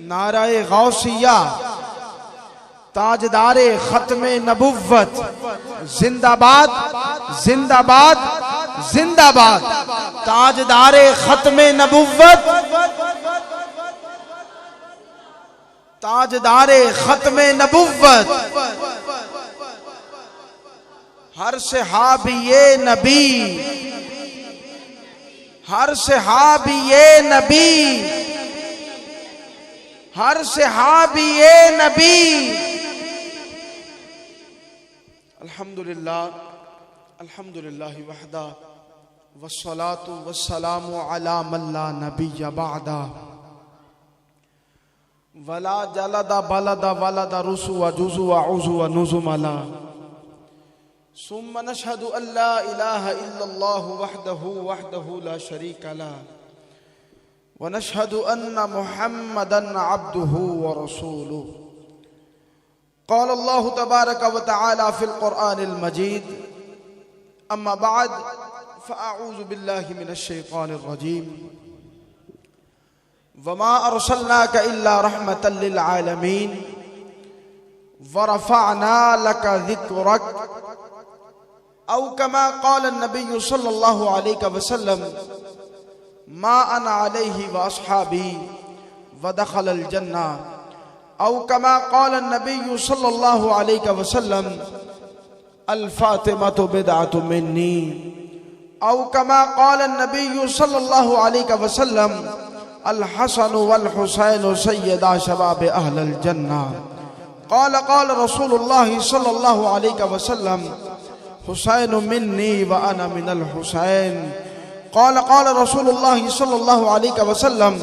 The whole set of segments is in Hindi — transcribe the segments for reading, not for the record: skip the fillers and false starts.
नाराए गौसिया ताजदारे खत्मे नबुव्वत जिंदाबाद जिंदाबाद जिंदाबाद। ताजदारे खत्मे नबुव्वत ताजदारे खत्मे नबुव्वत हर सहाबिये नबी हर सहाबिये नबी हर सहाबिये नबी। अल्हम्दुलिल्लाह अल्हम्दुलिल्लाहि वहदा वस्सलातु वस्सलामु अला मन ला नबिय्य बअदा वला जलदा बलदा वलदा रुसु व जुजु व उजु व नुजुमला सुम्मा नशहदु अल्ला इलाहा इल्लल्लाहु वहदहु ला शरीका ला व नशहदु अन्न मुहम्मदन अब्दुहु व रसूलुहु। क़ाल अल्लाहु तबारक व तआला फ़िल क़ुरआनिल मजीद अम्मा बअद फ़अऊज़ु बिल्लाहि मिनश शैतानिर रजीम वमा अरसलनाका इल्ला रहमतल लिल आलमीन व रफ़अना लका ज़िक्रक औ कमा क़ाल नबी सल्लल्लाहु अलैहि वसल्लम मा अना अलैहि व अस्हाबी व दखलल जन्ना औ कमा क़ाल नबी सल्लल्लाहु अलैहि वसल्लम अल फातिमतु बिदअतु मिन्नी औ कमा क़ाल नबी सल्लल्लाहु अलैहि वसल्लम अल हसन वल हुसैन सय्यदा शबाब अहलल जन्ना क़ाल क़ाल रसूलुल्लाह सल्लल्लाहु अलैहि वसल्लम हुसैन मिन्नी व अना मिनल हुसैन क़ाल क़ाल रसूलुल्लाह सल्लल्लाहु अलैहि वसल्लम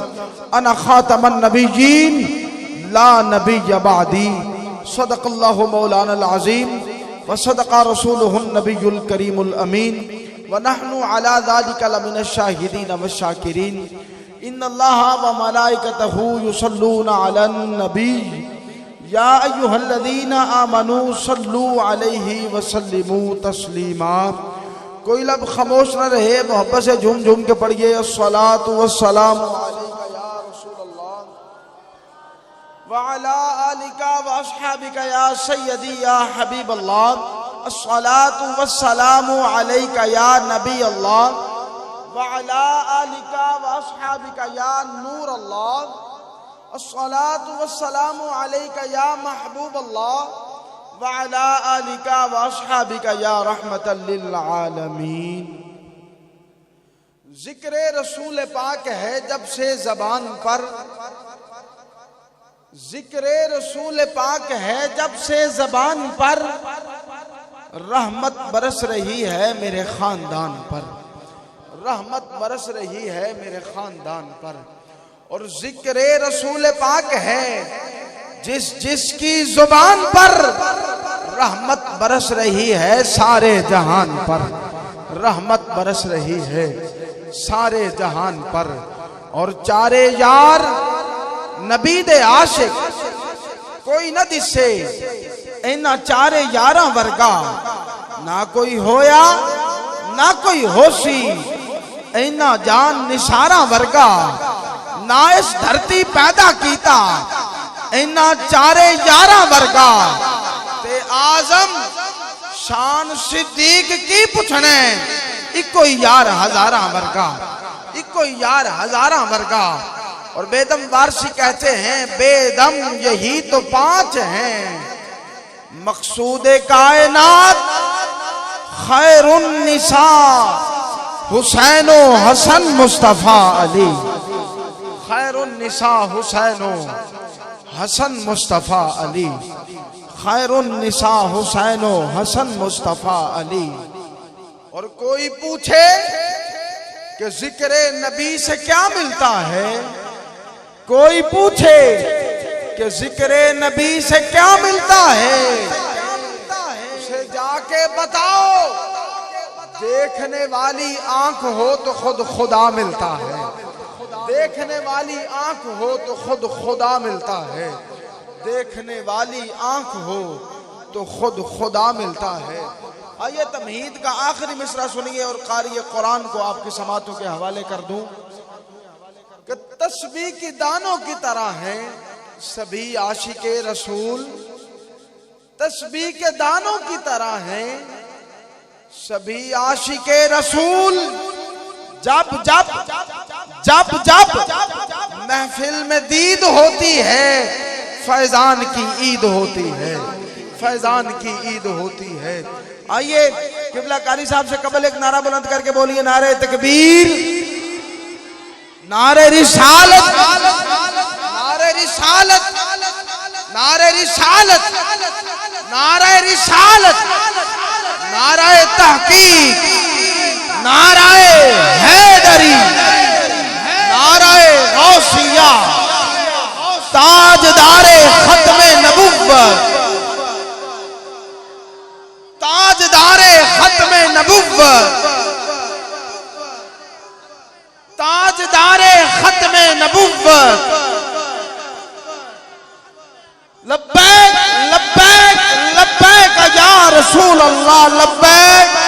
अना खातमन नबिय्यीन ला नबिय्य बअदी सदक़ल्लाहु मौलानल अज़ीम व सदक़ा रसूलुहुन नबियुल करीमुल अमीन व नहनु अला ज़ालिका लमिनश शाहिदीन वश्शाकिरीन इन्नल्लाहा व मलाइकतहु युसल्लूना अलन नबी या अय्युहल्लज़ीना आमनू सल्लू अलैहि व सल्लिमू तस्लीमा। कोई लब खामोश न रहे, मोहब्बत से झूम झूम के पढ़िए अस्सलातु वस्सलामु अलैका या रसूलल्लाह व अला आलिका व अस्हाबिका या सय्यदी या हबीबल्लाह अस्सलातु वस्सलामु अलैका या नबी अल्लाह व अला आलिका व अस्हाबिका या नूर अल्लाह अस्सलातु वस्सलामु अलैका या महबूब अल्लाह व अला आलिका व अस्हाबिका या रहमतल लिल आलमीन। जिक्र रसूल पाक है जब से ज़बान पर, जिक्र रसूल पाक है जब से ज़बान पर, रहमत बरस रही है मेरे खानदान पर, रहमत बरस रही है मेरे खानदान पर। और जिक्र रसूल पाक है जिसकी जुबान पर, रहमत बरस रही है सारे जहान पर, रहमत बरस रही है सारे जहान पर। और चारे यार नबी दे आशिक कोई न दिसे इन्ना चारे यारा वर्गा, ना कोई होया ना कोई होसी इन्ना जान निसारा वर्गा, ना इस धरती पैदा कीता इन्ना चारे यारा वर्गा। ते आजम शान सिद्दीक की पुछने इको यार हजारा वर्गा, इको यार हजारा वर्गा। और बेदम वारसी कहते हैं बेदम यही तो पांच हैं, मकसूद कायनात खैरुन निसा हुसैनो हसन मुस्तफा अली, खैरुन निसा हुसैनो हसन मुस्तफा अली, खैरुन निसा हुसैनो हसन मुस्तफा अली। और कोई पूछे कि जिक्र नबी से क्या मिलता है, कोई पूछे कि जिक्र नबी से क्या मिलता है, उसे जाके बताओ देखने वाली आंख हो तो खुद खुदा मिलता है, देखने वाली आंख हो तो खुद खुदा मिलता है, देखने वाली आंख हो तो खुद खुदा मिलता है। आइए तमहीद का आखिरी मिसरा सुनिए और कारी कुरान को आपकी समातों के हवाले कर दूं। कि तस्बीह की दानों की तरह हैं सभी आशिके रसूल, तस्बीह के दानों की तरह हैं सभी आशिके रसूल। जब जब जब जब महफिल में दीद होती है, फैजान की ईद होती है, फैजान की ईद होती है। आइए किबला कारी साहब से कबल एक नारा बुलंद करके बोलिए, नारे तकबीर, नारे रिसालत, नारे रिसालत, नारे रिसालत, नारे रिसालत, नारे तहकीक, नारे हैदरी, नारे गौसिया, ताजदारे खत्मे नबुव्वत, ताजदारे खत्मे नबुव्वत, ताजदारे खत्मे नबुव्वत। लब्बैक लब्बैक लब्बैक या रसूल अल्लाह, लब्बैक